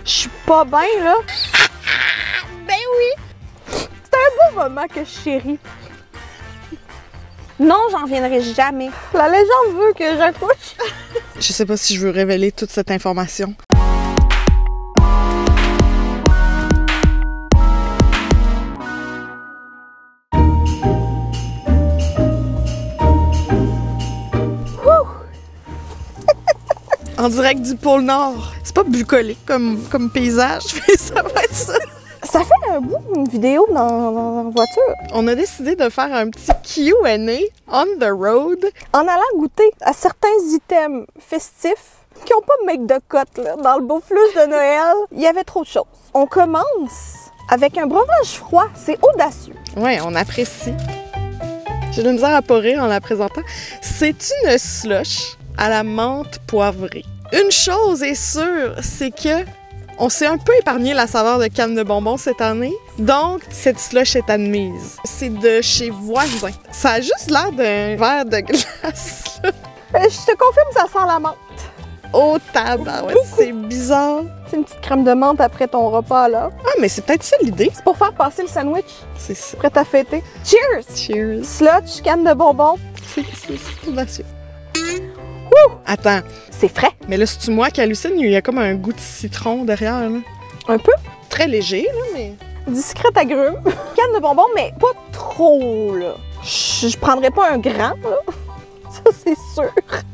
Je suis pas bien, là. Ben oui! C'est un beau moment que je chéris. Non, j'en reviendrai jamais. La légende veut que j'accouche. Je sais pas si je veux révéler toute cette information. En direct du pôle Nord. C'est pas bucolique comme paysage, mais ça va être ça. Ça fait un bout une vidéo dans la voiture. On a décidé de faire un petit Q&A on the road. En allant goûter à certains items festifs qui n'ont pas de make de cote là, dans le beau flux de Noël, il y avait trop de choses. On commence avec un breuvage froid, c'est audacieux. Ouais, on apprécie. J'ai de la misère à pas rire en la présentant. C'est une slush à la menthe poivrée. Une chose est sûre, c'est que on s'est un peu épargné la saveur de canne de bonbons cette année, donc cette slush est admise. C'est de chez Voisin. Ça a juste l'air d'un verre de glace. Je te confirme, ça sent la menthe. Oh tabarouette, c'est bizarre. C'est une petite crème de menthe après ton repas, là. Ah, mais c'est peut-être ça l'idée. C'est pour faire passer le sandwich. C'est ça. Prêt à fêter. Cheers! Cheers. Slush, canne de bonbons. C'est audacieux. Wouh! Attends, C'est frais. mais là, c'est-tu moi qui hallucine? Il y a comme un goût de citron derrière, là. Un peu. Très léger, là, mais... Discrète agrume. Canne de bonbons, mais pas trop, là. Je prendrais pas un grand, là. Ça, c'est sûr.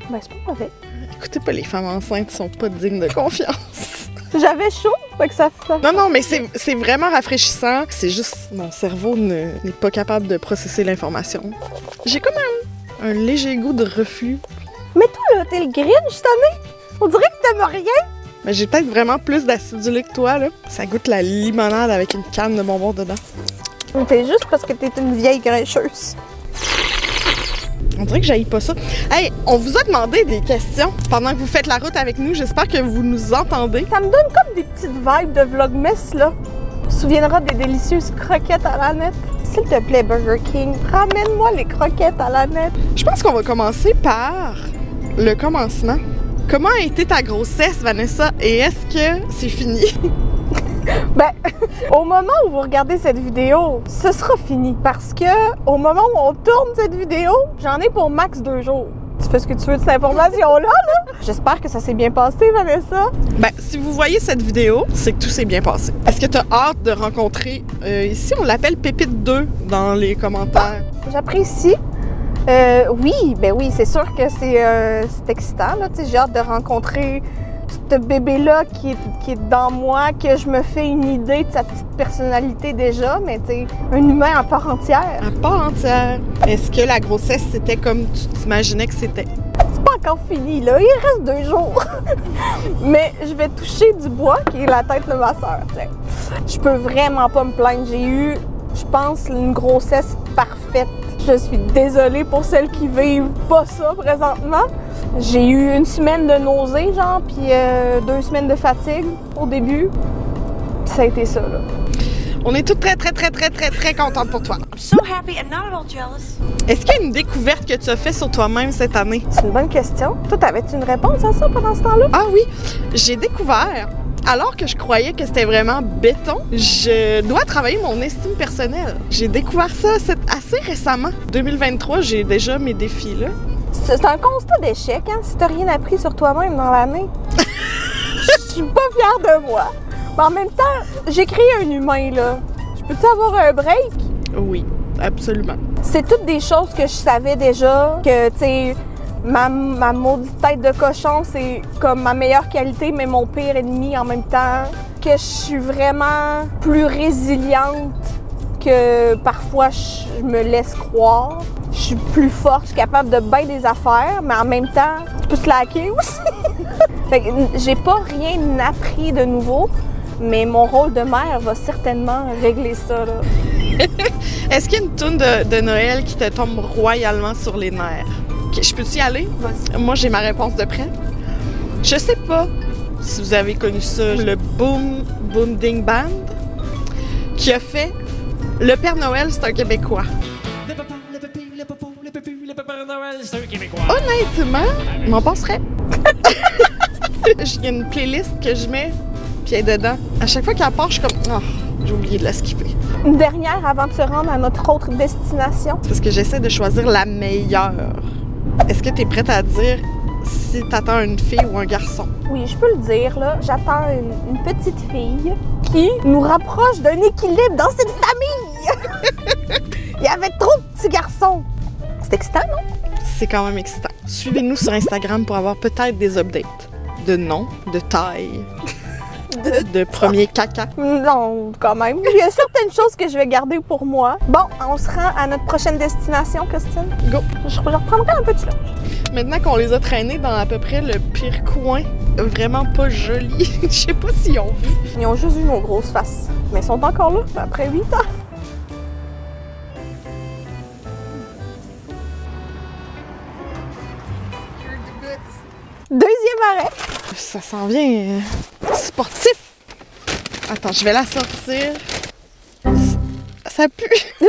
Ben, c'est pas mauvais. Écoutez pas, les femmes enceintes sont pas dignes de confiance. J'avais chaud, fait que ça fait... Non, mais c'est vraiment rafraîchissant. C'est juste, mon cerveau n'est pas capable de processer l'information. J'ai comme un léger goût de reflux. Mais toi, là, t'es le Grinch cette année? On dirait que t'aimes rien. Mais j'ai peut-être vraiment plus d'acidulé que toi, là. Ça goûte la limonade avec une canne de bonbons dedans. T'es juste parce que t'es une vieille grincheuse. On dirait que j'haïs pas ça. Hey, on vous a demandé des questions pendant que vous faites la route avec nous. J'espère que vous nous entendez. Ça me donne comme des petites vibes de Vlogmas, là. Tu te souviendras des délicieuses croquettes à la nette? S'il te plaît, Burger King, ramène-moi les croquettes à la nette. Je pense qu'on va commencer par le commencement. Comment a été ta grossesse, Vanessa? Et est-ce que c'est fini? Ben, au moment où vous regardez cette vidéo, ce sera fini. Parce que au moment où on tourne cette vidéo, j'en ai pour max 2 jours. Tu fais ce que tu veux de cette information-là, là? J'espère que ça s'est bien passé, Vanessa. Ben, si vous voyez cette vidéo, c'est que tout s'est bien passé. Est-ce que tu as hâte de rencontrer... ici, on l'appelle Pépite 2 dans les commentaires. J'apprécie. Oui, ben oui, c'est sûr que c'est excitant, là. Tu sais, j'ai hâte de rencontrer ce bébé-là qui est dans moi, que je me fais une idée de sa petite personnalité déjà, mais tu sais, un humain à part entière. À part entière. Est-ce que la grossesse, c'était comme tu t'imaginais que c'était? C'est pas encore fini, là. Il reste 2 jours. Mais je vais toucher du bois, qui est la tête de ma sœur, t'sais. Je peux vraiment pas me plaindre. J'ai eu, je pense, une grossesse parfaite. Je suis désolée pour celles qui vivent pas ça présentement. J'ai eu 1 semaine de nausée, genre, puis 2 semaines de fatigue au début. Puis ça a été ça, là. On est toutes très contentes pour toi. I'm so happy and not at all jealous. Est-ce qu'il y a une découverte que tu as faite sur toi-même cette année? C'est une bonne question. Toi, t'avais-tu une réponse à ça pendant ce temps-là? Ah oui, j'ai découvert, alors que je croyais que c'était vraiment béton, je dois travailler mon estime personnelle. J'ai découvert ça assez récemment. 2023, j'ai déjà mes défis, là. C'est un constat d'échec, hein, si t'as rien appris sur toi-même dans l'année. Je suis pas fière de moi. Mais en même temps, j'ai créé un humain, là. Je peux-tu avoir un break? Oui, absolument. C'est toutes des choses que je savais déjà, que, tu sais, ma maudite tête de cochon, c'est comme ma meilleure qualité, mais mon pire ennemi en même temps. Que je suis vraiment plus résiliente que parfois je me laisse croire. Je suis plus forte, je suis capable de bien des affaires, mais en même temps, tu peux slacker aussi. Fait que j'ai pas rien appris de nouveau, mais mon rôle de mère va certainement régler ça, là. Est-ce qu'il y a une toune de Noël qui te tombe royalement sur les nerfs? Okay, je peux-tu y aller? Vas-y. Moi, j'ai ma réponse de prête. Je sais pas si vous avez connu ça, le Boom Ding Band, qui a fait Le Père Noël, c'est un Québécois. Honnêtement, m'en passerait. Il y a une playlist que je mets puis elle est dedans. À chaque fois qu'elle part, je suis comme, oh, j'ai oublié de la skipper. Une dernière avant de se rendre à notre autre destination. C'est parce que j'essaie de choisir la meilleure. Est-ce que tu es prête à dire si t'attends une fille ou un garçon? Oui, je peux le dire, là. J'attends une petite fille qui nous rapproche d'un équilibre dans cette famille. Il y avait trop de petits garçons. C'est excitant, non? C'est quand même excitant. Suivez-nous sur Instagram pour avoir peut-être des updates de nom, de taille, de premier caca. Non, quand même. Il y a certaines choses que je vais garder pour moi. Bon, on se rend à notre prochaine destination, Christine. Go! Je reprendrai un petit lunch. Maintenant qu'on les a traînés dans à peu près le pire coin, vraiment pas joli, je sais pas s'ils ont vu. Ils ont juste vu nos grosses faces. Mais ils sont encore là, après 8 ans. Deuxième arrêt. Ça s'en vient sportif. Attends, je vais la sortir. Ça pue.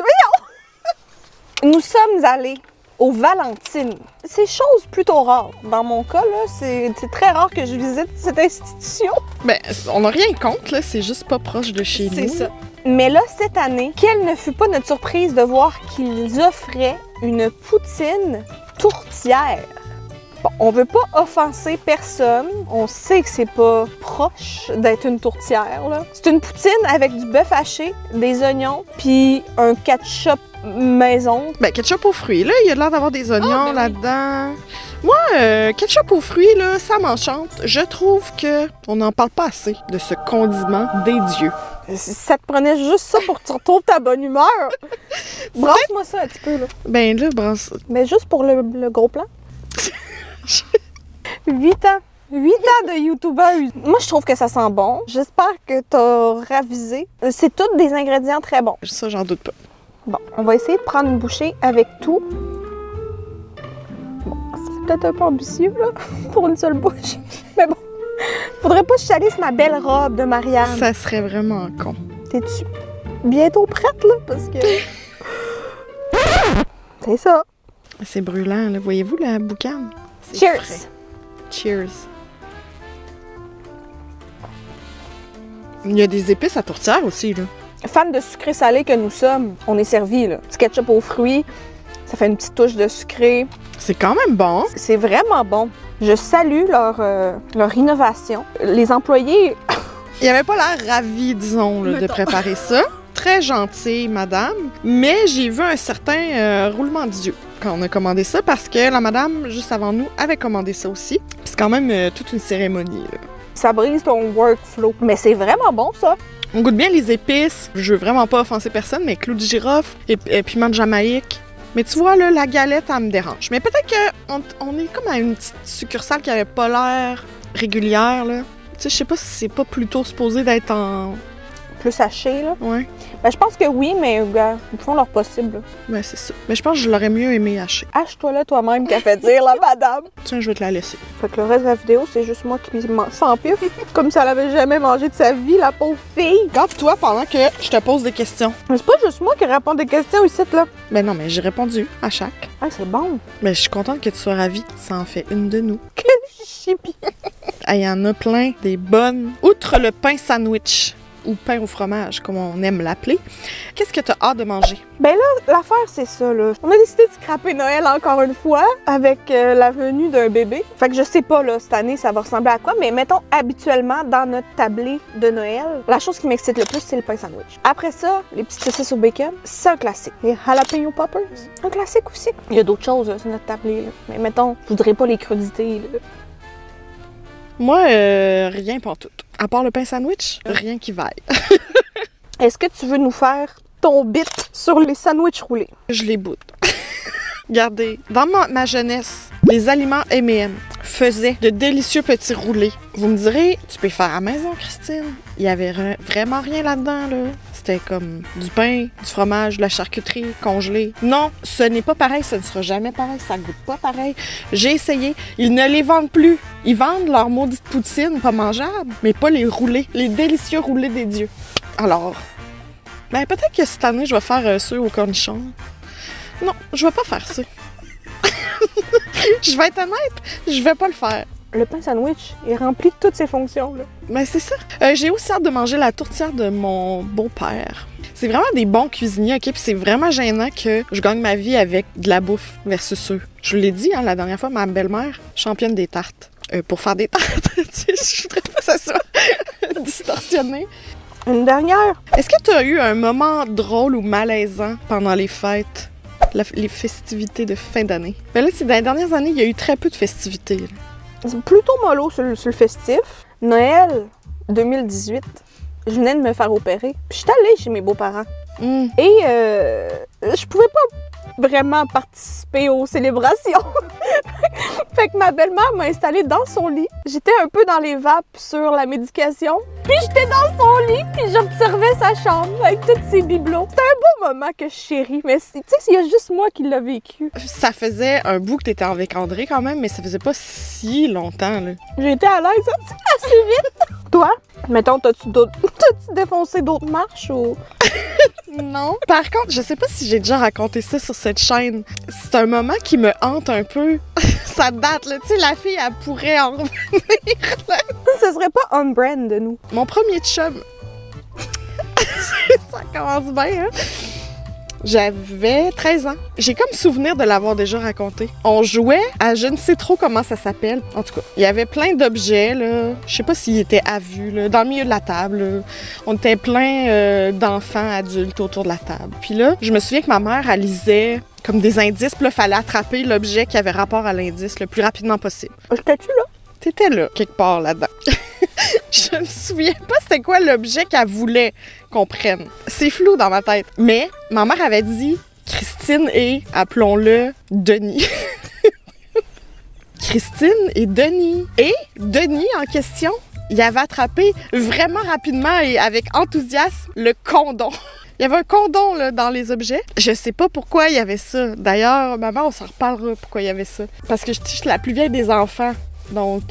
Nous sommes allés au Valentine. C'est chose plutôt rare. Dans mon cas, là, c'est très rare que je visite cette institution. Ben, on n'a rien contre, là, c'est juste pas proche de chez nous. C'est ça. Mais là, cette année, quelle ne fut pas notre surprise de voir qu'ils offraient une poutine tourtière. Bon, on veut pas offenser personne. On sait que c'est pas proche d'être une tourtière, là. C'est une poutine avec du bœuf haché, des oignons, puis un ketchup maison. Ben, ketchup aux fruits, là, il y a l'air d'avoir des oignons là-dedans. Moi, ketchup aux fruits, là, ça m'enchante. Je trouve que on n'en parle pas assez de ce condiment des dieux. Ça te prenait juste ça pour que tu retrouves ta bonne humeur. Brasse-moi ça un petit peu, là. Ben là, brasse. Mais juste pour le gros plan. 8 ans. 8 ans de youtubeuse. Moi, je trouve que ça sent bon. J'espère que t'as ravisé. C'est tous des ingrédients très bons. Ça, j'en doute pas. Bon, on va essayer de prendre une bouchée avec tout. Bon, c'est peut-être un peu ambitieux, là, pour une seule bouche. Mais bon, faudrait pas que je salisse ma belle robe de Marianne. Ça serait vraiment con. T'es-tu bientôt prête, là? Parce que... c'est ça. C'est brûlant, là. Voyez-vous la boucane? Cheers! Frais. Cheers! Il y a des épices à tourtière aussi, là. Fans de sucré salé que nous sommes, on est servis, là. Petit ketchup aux fruits, ça fait une petite touche de sucré. C'est quand même bon. C'est vraiment bon. Je salue leur innovation. Les employés... Il avait pas l'air ravi, disons, là, de préparer ça. Très gentil, madame. Mais j'ai vu un certain roulement d'yeux quand on a commandé ça parce que la madame, juste avant nous, avait commandé ça aussi. C'est quand même toute une cérémonie, là. Ça brise ton workflow. Mais c'est vraiment bon, ça. On goûte bien les épices. Je veux vraiment pas offenser personne, mais clou de girofle et piment de Jamaïque. Mais tu vois, là, la galette, elle me dérange. Mais peut-être qu'on est comme à une petite succursale qui avait pas l'air régulière, là. Tu sais, je sais pas si c'est pas plutôt supposé d'être en... Plus haché, là. Ouais. Ben, je pense que oui, mais gars, ils font leur possible. Ben, c'est ça. Mais je pense que je l'aurais mieux aimé haché. Hache-toi-là toi-même qu'a fait dire la madame. Tiens, je vais te la laisser. Fait que le reste de la vidéo, c'est juste moi qui s'empiffe. Comme si elle avait jamais mangé de sa vie, la pauvre fille. Garde-toi pendant que je te pose des questions. Mais c'est pas juste moi qui réponds des questions ici, là. Ben non, mais j'ai répondu à chaque. Ah, c'est bon. Ben, je suis contente que tu sois ravie. Ça en fait une de nous. Que chipi. Il y en a plein, des bonnes. Outre le pain sandwich, ou pain au fromage, comme on aime l'appeler, qu'est-ce que tu as hâte de manger? Ben là, l'affaire, c'est ça, là. On a décidé de scraper Noël encore une fois avec la venue d'un bébé. Fait que je sais pas, là, cette année, ça va ressembler à quoi, mais mettons, habituellement, dans notre tablée de Noël, la chose qui m'excite le plus, c'est le pain sandwich. Après ça, les petites saucisses au bacon, c'est un classique. Les jalapeno poppers, un classique aussi. Il y a d'autres choses, là, sur notre tablée, là. Mais mettons, je voudrais pas les crudités, là. Moi, rien pour tout. À part le pain sandwich, rien qui vaille. Est-ce que tu veux nous faire ton bit sur les sandwichs roulés? Je les boude. Regardez, dans ma jeunesse, les aliments M&M faisaient de délicieux petits roulés. Vous me direz, tu peux faire à la maison, Christine. Il y avait vraiment rien là-dedans, là. C'était comme du pain, du fromage, de la charcuterie congelée. Non, ce n'est pas pareil, ce ne sera jamais pareil, ça goûte pas pareil. J'ai essayé, ils ne les vendent plus. Ils vendent leur maudite poutine, pas mangeable, mais pas les roulés, les délicieux roulés des dieux. Alors, ben peut-être que cette année, je vais faire ceux au cornichon. Non, je vais pas faire ça. Je vais être honnête, je vais pas le faire. Le pain sandwich, il remplit toutes ses fonctions, là. Ben, c'est ça. J'ai aussi hâte de manger la tourtière de mon beau-père. C'est vraiment des bons cuisiniers, OK? Puis c'est vraiment gênant que je gagne ma vie avec de la bouffe versus eux. Je vous l'ai dit, hein, la dernière fois, ma belle-mère, championne des tartes. Pour faire des tartes, je voudrais pas que ça soit distorsionné. Une dernière. Est-ce que tu as eu un moment drôle ou malaisant pendant les fêtes, les festivités de fin d'année? Ben là, c'est dans les dernières années, il y a eu très peu de festivités. Là. C'est plutôt mollo sur le festif. Noël 2018, je venais de me faire opérer. Puis j'étais allée chez mes beaux-parents. Et je pouvais pas vraiment participer aux célébrations. Fait que ma belle-mère m'a installée dans son lit. J'étais un peu dans les vapes sur la médication. Puis j'étais dans son lit, puis j'observais sa chambre avec tous ses bibelots. C'était un beau moment que je chéris, mais tu sais, il y a juste moi qui l'ai vécu. Ça faisait un bout que t'étais avec André quand même, mais ça faisait pas si longtemps, là. J'ai été à l'aise assez vite. Toi, mettons, t'as-tu défoncé d'autres marches ou... Non. Par contre, je sais pas si j'ai déjà raconté ça sur cette chaîne. C'est un moment qui me hante un peu. Ça date, là. Tu sais, la fille, elle pourrait en revenir, là. Ce serait pas on-brand de nous. Mon premier chum. Ça commence bien, hein? J'avais 13 ans. J'ai comme souvenir de l'avoir déjà raconté. On jouait à je ne sais trop comment ça s'appelle. En tout cas, il y avait plein d'objets, là. Je sais pas s'ils étaient à vue, là, dans le milieu de la table. Là. On était plein d'enfants adultes autour de la table. Puis là, je me souviens que ma mère, elle lisait comme des indices. Puis là, il fallait attraper l'objet qui avait rapport à l'indice le plus rapidement possible. J'étais-tu là? T'étais là, quelque part là-dedans. Je me souviens pas c'était quoi l'objet qu'elle voulait qu'on prenne. C'est flou dans ma tête. Mais ma mère avait dit Christine et, appelons-le, Denis. Christine et Denis. Et Denis, en question, il avait attrapé vraiment rapidement et avec enthousiasme le condom. Il y avait un condom là, dans les objets. Je sais pas pourquoi il y avait ça. D'ailleurs, maman, on s'en reparlera pourquoi il y avait ça. Parce que je suis la plus vieille des enfants. Donc,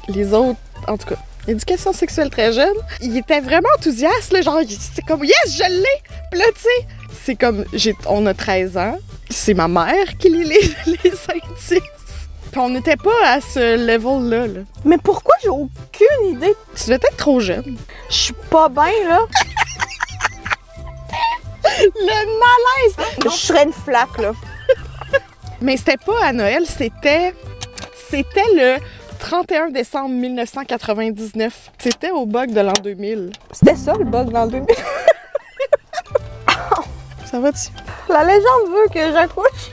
les autres, en tout cas, éducation sexuelle très jeune, il était vraiment enthousiaste, là, genre, c'est comme, yes, je l'ai! Puis là, tu sais, c'est comme, on a 13 ans, c'est ma mère qui lit les indices. Puis on n'était pas à ce level-là, là. Mais pourquoi j'ai aucune idée? Tu devais être trop jeune. Je suis pas bien, là. Le malaise! Je serais une flaque, là. Mais c'était pas à Noël, c'était le 31 décembre 1999. C'était au bug de l'an 2000. C'était ça, le bug dans le 2000. Ça va-tu? La légende veut que j'accouche.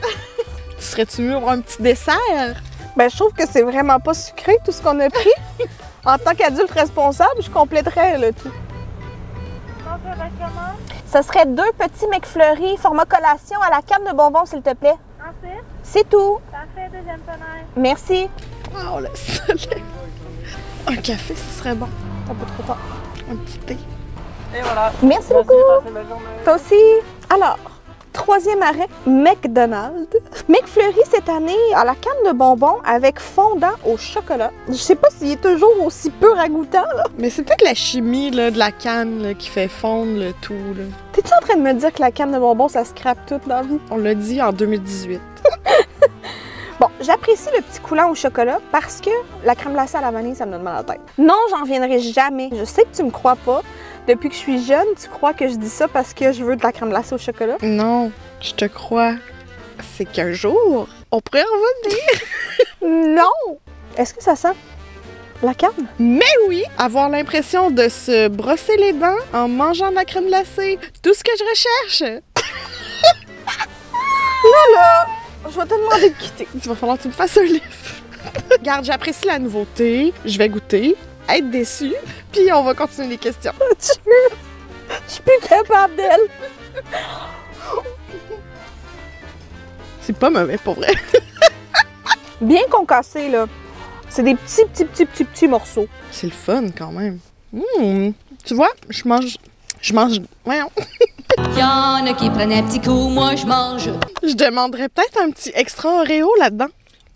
Tu serais-tu mieux pour un petit dessert? Ben, je trouve que c'est vraiment pas sucré, tout ce qu'on a pris. En tant qu'adulte responsable, je compléterais le tout. Ça serait 2 petits McFlurry format collation à la canne de bonbons, s'il te plaît. Ensuite, C'est tout. parfait, deuxième tonnerre. Merci. Oh, le soleil! Un café, ce serait bon. Un peu trop tard. Un petit thé. Et voilà. Merci beaucoup. Passez une belle journée. Toi aussi. Alors, 3e arrêt, McDonald's. McFlurry cette année à la canne de bonbons avec fondant au chocolat. Je sais pas s'il est toujours aussi peu ragoûtant, là. Mais c'est peut-être la chimie là, de la canne là, qui fait fondre le tout. Là. T'es-tu en train de me dire que la canne de bonbons, ça scrape toute la vie? On l'a dit en 2018. Bon, j'apprécie le petit coulant au chocolat parce que la crème glacée à la vanille, ça me donne mal à la tête. Non, j'en viendrai jamais. Je sais que tu me crois pas. Depuis que je suis jeune, tu crois que je dis ça parce que je veux de la crème glacée au chocolat? Non, je te crois. C'est qu'un jour, on pourrait revenir. Non! Est-ce que ça sent la canne? Mais oui, avoir l'impression de se brosser les dents en mangeant de la crème glacée. Tout ce que je recherche. Là, je vais te demander de quitter. Il va falloir que tu me fasses un livre. Regarde, j'apprécie la nouveauté. Je vais goûter, être déçue, puis on va continuer les questions. Je suis plus capable d'elle. C'est pas mauvais pour vrai. Bien concassé, là. C'est des petits morceaux. C'est le fun quand même. Tu vois, je mange. Voyons. Y'en a qui prennent un petit coup, moi je mange. Je demanderais peut-être un petit extra Oreo là-dedans.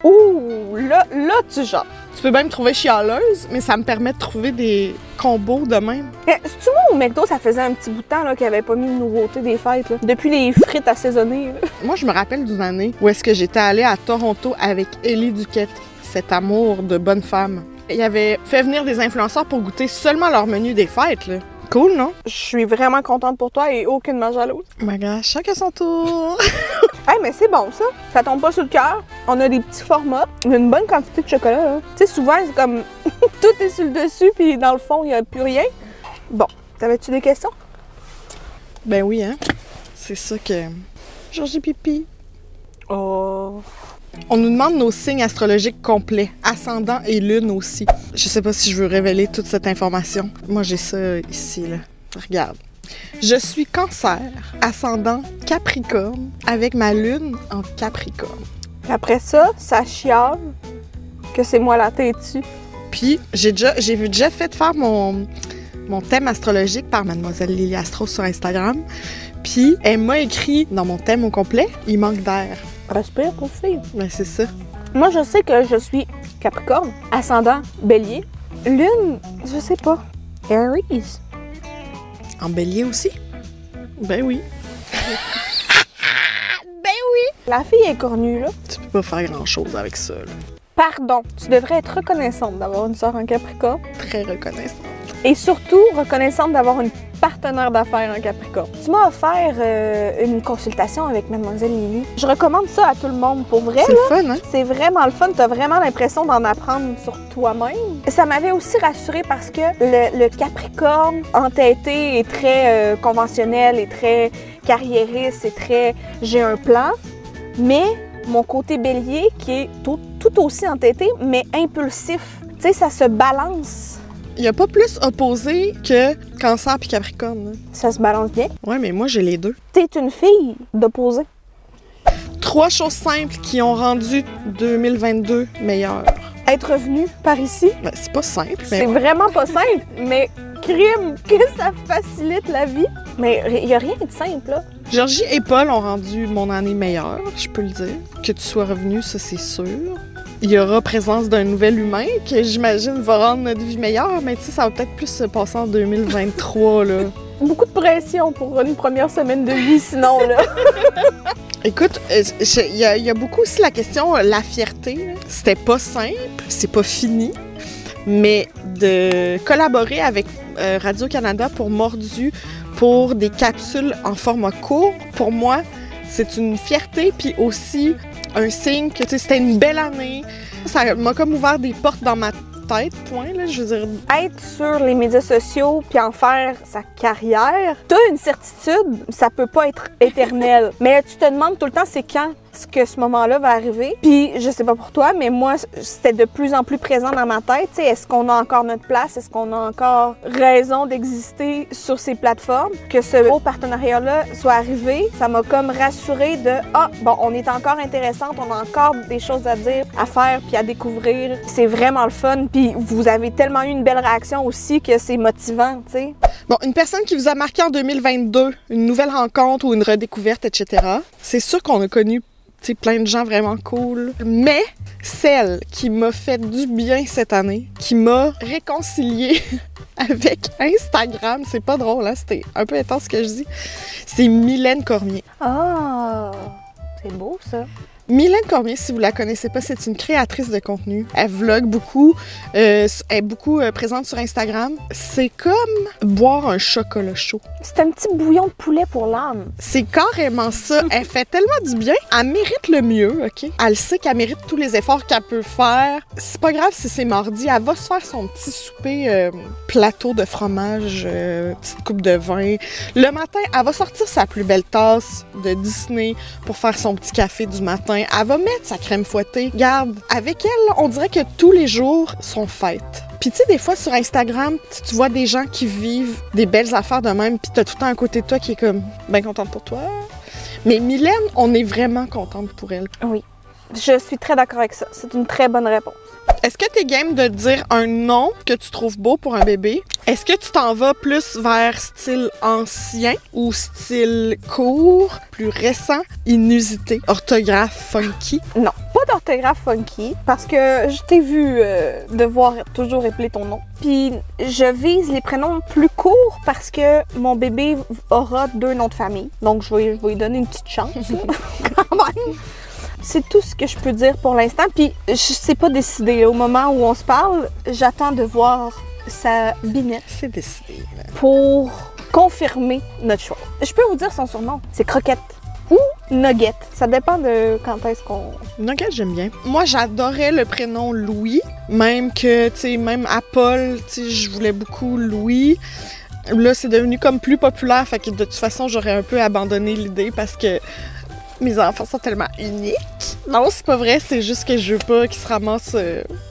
Ouh, là, tu jases. Tu peux même me trouver chialeuse, mais ça me permet de trouver des combos de même. C'est-tu moi au McDo, ça faisait un petit bout de temps qu'ils n'avaient pas mis de nouveauté des fêtes, là? Depuis les frites assaisonnées. Là. Moi, je me rappelle d'une année où est-ce que j'étais allée à Toronto avec Ellie Duquette, cet amour de bonne femme. Il avait fait venir des influenceurs pour goûter seulement leur menu des fêtes, là. Cool, non? Je suis vraiment contente pour toi et aucunement jalouse. Oh my gosh, chacun son tour! Hey, mais c'est bon, ça. Ça tombe pas sur le cœur. On a des petits formats. On a une bonne quantité de chocolat, là. Tu sais, souvent, c'est comme tout est sur le dessus, puis dans le fond, il n'y a plus rien. Bon, t'avais-tu des questions? Ben oui, hein? C'est ça que... Georgie Pipi. Oh... On nous demande nos signes astrologiques complets, ascendant et lune aussi. Je sais pas si je veux révéler toute cette information. Moi, j'ai ça ici, là. Regarde. Je suis Cancer, ascendant Capricorne, avec ma lune en Capricorne. Puis après ça, ça chiale que c'est moi la têtue. Puis, j'ai déjà fait faire mon thème astrologique par Mademoiselle Lily Astro sur Instagram. Puis, elle m'a écrit dans mon thème au complet, il manque d'air. Respire, pour fille. Ben, c'est ça. Moi, je sais que je suis Capricorne, ascendant Bélier. Lune, je sais pas. Aries. En Bélier aussi? Ben oui. Ben oui! La fille est cornue, là. Tu peux pas faire grand-chose avec ça, là. Pardon, tu devrais être reconnaissante d'avoir une sœur en Capricorne. Très reconnaissante. Et surtout, reconnaissante d'avoir une partenaire d'affaires en Capricorne. Tu m'as offert une consultation avec Mademoiselle Lily. Je recommande ça à tout le monde, pour vrai. C'est le fun, hein? C'est vraiment le fun. T'as vraiment l'impression d'en apprendre sur toi-même. Ça m'avait aussi rassurée parce que le Capricorne entêté est très conventionnel, est très carriériste, est très « j'ai un plan », mais mon côté bélier qui est tout aussi entêté, mais impulsif. Tu sais, ça se balance. Il n'y a pas plus opposé que Cancer puis Capricorne. Hein. Ça se balance bien. Ouais, mais moi, j'ai les deux. T'es une fille d'opposé. 3 choses simples qui ont rendu 2022 meilleur. Être revenu par ici, Ben, c'est pas simple, c'est mais... vraiment pas simple, mais crime que ça facilite la vie. Mais il n'y a rien de simple, là. Georgie et Paul ont rendu mon année meilleure, je peux le dire. Que tu sois revenu, ça, c'est sûr. Il y aura présence d'un nouvel humain que j'imagine va rendre notre vie meilleure, mais tu sais, ça va peut-être plus se passer en 2023, là. Beaucoup de pression pour une première semaine de vie, sinon, là. Écoute, il y a beaucoup aussi la question, la fierté. Là. C'était pas simple, c'est pas fini, mais de collaborer avec Radio-Canada pour Mordu, pour des capsules en format court, pour moi, c'est une fierté, puis aussi un signe que c'était une belle année. Ça m'a comme ouvert des portes dans ma tête, point, là, je veux dire. Être sur les médias sociaux puis en faire sa carrière, t'as une certitude, ça peut pas être éternel. Mais tu te demandes tout le temps c'est quand que ce moment-là va arriver. Puis je sais pas pour toi, mais moi, c'était de plus en plus présent dans ma tête. T'sais, est-ce qu'on a encore notre place? Est-ce qu'on a encore raison d'exister sur ces plateformes? Que ce beau partenariat-là soit arrivé, ça m'a comme rassurée de « Ah, bon, on est encore intéressante, on a encore des choses à dire, à faire puis à découvrir. C'est vraiment le fun. » Puis vous avez tellement eu une belle réaction aussi que c'est motivant, tu sais. Bon, une personne qui vous a marqué en 2022, une nouvelle rencontre ou une redécouverte, etc., c'est sûr qu'on a connu plein de gens vraiment cool. Mais celle qui m'a fait du bien cette année, qui m'a réconciliée avec Instagram, c'est pas drôle, hein? C'était un peu intense ce que je dis, c'est Mylène Cormier. Ah, c'est beau ça. Mylène Cormier, si vous la connaissez pas, c'est une créatrice de contenu. Elle vlog beaucoup, elle est beaucoup présente sur Instagram. C'est comme boire un chocolat chaud. C'est un petit bouillon de poulet pour l'âme. C'est carrément ça. Elle fait tellement du bien. Elle mérite le mieux, OK? Elle sait qu'elle mérite tous les efforts qu'elle peut faire. C'est pas grave si c'est mardi. Elle va se faire son petit souper plateau de fromage, petite coupe de vin. Le matin, elle va sortir sa plus belle tasse de Disney pour faire son petit café du matin. Elle va mettre sa crème fouettée. Regarde, avec elle, on dirait que tous les jours sont fêtes. Puis tu sais, des fois sur Instagram, tu vois des gens qui vivent des belles affaires de même, puis t'as tout le temps un côté de toi qui est comme bien contente pour toi. Mais Mylène, on est vraiment contente pour elle. Oui, je suis très d'accord avec ça. C'est une très bonne réponse. Est-ce que t'es game de dire un nom que tu trouves beau pour un bébé? Est-ce que tu t'en vas plus vers style ancien ou style court, plus récent, inusité, orthographe funky? Non, pas d'orthographe funky, parce que je t'ai vu devoir toujours épeler ton nom. Puis je vise les prénoms plus courts parce que mon bébé aura 2 noms de famille. Donc je vais lui donner une petite chance, quand même. C'est tout ce que je peux dire pour l'instant. Puis je sais pas décider. Au moment où on se parle, j'attends de voir sa binette. C'est décidé. Pour confirmer notre choix. Je peux vous dire son surnom. C'est Croquette ou Nugget. Ça dépend de quand est-ce qu'on... Nugget, j'aime bien. Moi, j'adorais le prénom Louis. Même que, tu sais, même à Paul, tu sais, je voulais beaucoup Louis. Là, c'est devenu comme plus populaire. Fait que de toute façon, j'aurais un peu abandonné l'idée parce que mes enfants sont tellement uniques. Non, c'est pas vrai, c'est juste que je veux pas qu'ils se ramassent...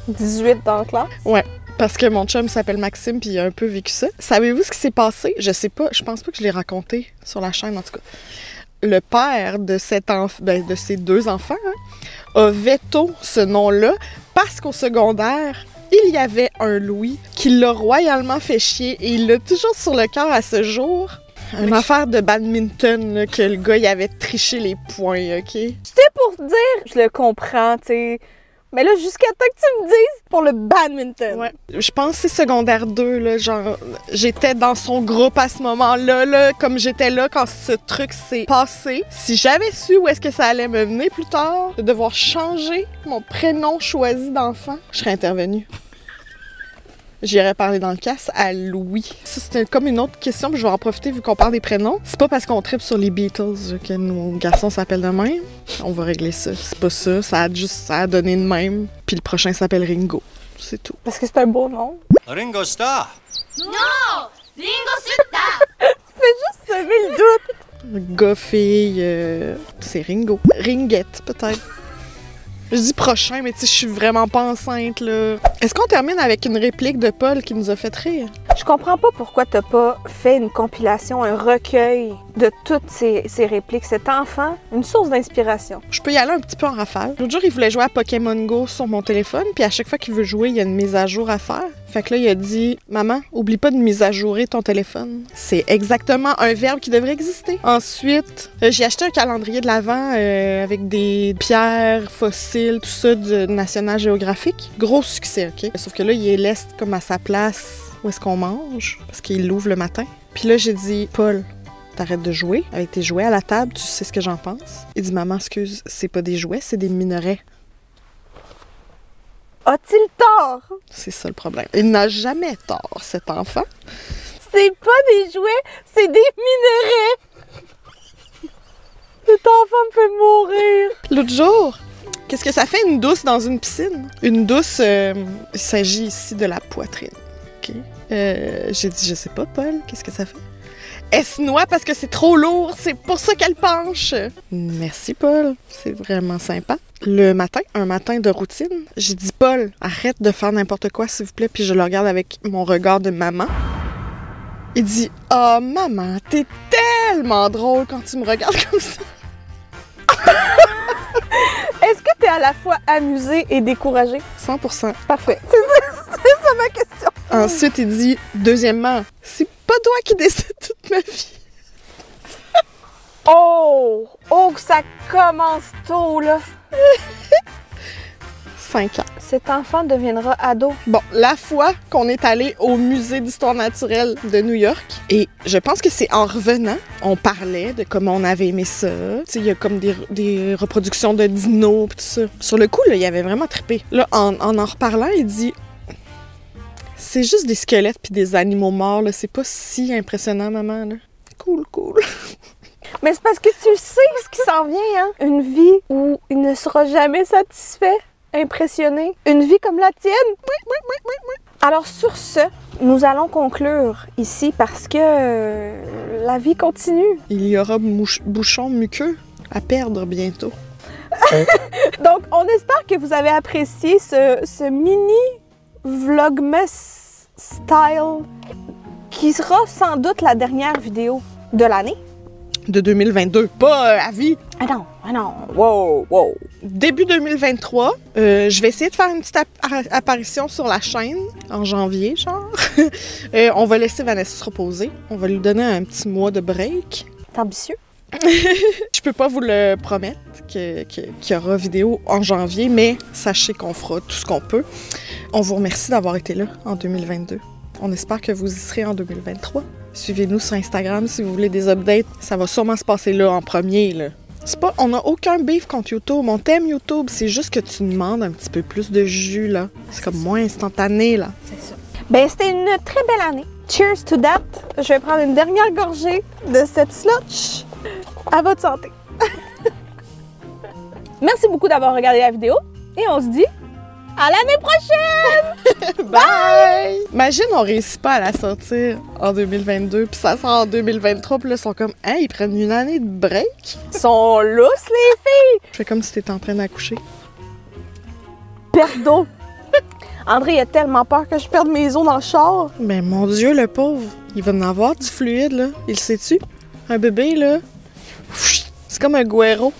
18 dans la classe. Ouais, parce que mon chum s'appelle Maxime puis il a un peu vécu ça. Savez-vous ce qui s'est passé? Je sais pas, je pense pas que je l'ai raconté sur la chaîne en tout cas. Le père de de ces 2 enfants a veto ce nom-là parce qu'au secondaire, il y avait un Louis qui l'a royalement fait chier et il l'a toujours sur le cœur à ce jour. Une affaire de badminton, là, que le gars, il avait triché les points, OK? J'étais pour dire, je le comprends, tu sais. Mais là, jusqu'à temps que tu me dises pour le badminton. Ouais. Je pense que c'est secondaire 2, là, genre, j'étais dans son groupe à ce moment-là, là, comme j'étais là quand ce truc s'est passé. Si j'avais su où est-ce que ça allait me mener plus tard, de devoir changer mon prénom choisi d'enfant, je serais intervenue. J'irais parler dans le casse à Louis. Ça, c'était comme une autre question, puis je vais en profiter vu qu'on parle des prénoms. C'est pas parce qu'on tripe sur les Beatles que nos garçons s'appellent de même. On va régler ça. C'est pas ça. Ça a donné de même. Puis le prochain s'appelle Ringo. C'est tout. Parce que c'est un beau nom. Ringo Starr. Non! Ringo Sutta! Fais juste semer le doute. Gars, fille, c'est Ringo. Ringuette, peut-être. Je dis prochain, mais tu sais, je suis vraiment pas enceinte, là. Est-ce qu'on termine avec une réplique de Paul qui nous a fait rire? Je comprends pas pourquoi t'as pas fait une compilation, un recueil de toutes ces répliques. Cet enfant, une source d'inspiration. Je peux y aller un petit peu en rafale. L'autre jour, il voulait jouer à Pokémon Go sur mon téléphone, puis à chaque fois qu'il veut jouer, il y a une mise à jour à faire. Fait que là, il a dit « Maman, oublie pas de mise à jouer ton téléphone. » C'est exactement un verbe qui devrait exister. Ensuite, j'ai acheté un calendrier de l'Avent avec des pierres fossiles, tout ça de National Geographic. Gros succès, OK? Sauf que là, il est laisse comme à sa place où est-ce qu'on mange, parce qu'il l'ouvre le matin. Puis là, j'ai dit « Paul, t'arrêtes de jouer avec tes jouets à la table, tu sais ce que j'en pense. » Il dit « Maman, excuse, c'est pas des jouets, c'est des minerais. » A-t-il tort? C'est ça le problème. Il n'a jamais tort, cet enfant. C'est pas des jouets, c'est des minerais! Cet enfant me fait mourir! L'autre jour, qu'est-ce que ça fait une douce dans une piscine? Une douce, il s'agit ici de la poitrine. OK? J'ai dit, je sais pas, Paul, qu'est-ce que ça fait? Elle se noie parce que c'est trop lourd, c'est pour ça qu'elle penche. Merci, Paul, c'est vraiment sympa. Le matin, un matin de routine, j'ai dit, Paul, arrête de faire n'importe quoi, s'il vous plaît, puis je le regarde avec mon regard de maman. Il dit, oh, maman, t'es tellement drôle quand tu me regardes comme ça. Est-ce que t'es à la fois amusé et découragé? 100%. Parfait. C'est ça ma question. Ensuite, il dit, deuxièmement, c'est pas toi qui décide toute ma vie. Oh! Oh, que ça commence tôt, là! 5 ans. Cet enfant deviendra ado. Bon, la fois qu'on est allé au musée d'histoire naturelle de New York, et je pense que c'est en revenant, on parlait de comment on avait aimé ça. Tu sais, il y a comme des reproductions de dinos pis tout ça. Sur le coup, là, il avait vraiment trippé. Là, en reparlant, il dit... C'est juste des squelettes puis des animaux morts, là. C'est pas si impressionnant, maman, là. Cool, cool. Mais c'est parce que tu sais ce qui s'en vient, hein? Une vie où il ne sera jamais satisfait, impressionné. Une vie comme la tienne. Oui. Alors, sur ce, nous allons conclure ici parce que la vie continue. Il y aura bouchon muqueux à perdre bientôt. Donc, on espère que vous avez apprécié ce mini vlogmas style qui sera sans doute la dernière vidéo de l'année. de 2022, pas à vie. Ah non, wow. Début 2023, je vais essayer de faire une petite apparition sur la chaîne, en janvier, genre. On va laisser Vanessa se reposer. On va lui donner un petit mois de break. C'est ambitieux. Je peux pas vous le promettre qu'il y aura vidéo en janvier, mais sachez qu'on fera tout ce qu'on peut. On vous remercie d'avoir été là en 2022. On espère que vous y serez en 2023. Suivez-nous sur Instagram si vous voulez des updates. Ça va sûrement se passer là en premier, là. C'est pas, on n'a aucun beef contre YouTube. On t'aime YouTube, c'est juste que tu demandes un petit peu plus de jus, là. C'est comme moins instantané, là. C'est ça. Ben, c'était une très belle année. Cheers to that. Je vais prendre une dernière gorgée de cette slush. À votre santé. Merci beaucoup d'avoir regardé la vidéo et on se dit à l'année prochaine! Bye! Imagine, on réussit pas à la sortir en 2022, puis ça sort en 2023, puis là, ils sont comme, hein, ils prennent une année de break? Ils sont lousses, les filles! Je fais comme si t'étais en train d'accoucher. Perte d'eau. André, il a tellement peur que je perde mes os dans le char. Mais mon Dieu, le pauvre, il va en avoir du fluide, là. Il le sait-tu? Un bébé, là, c'est comme un guéro.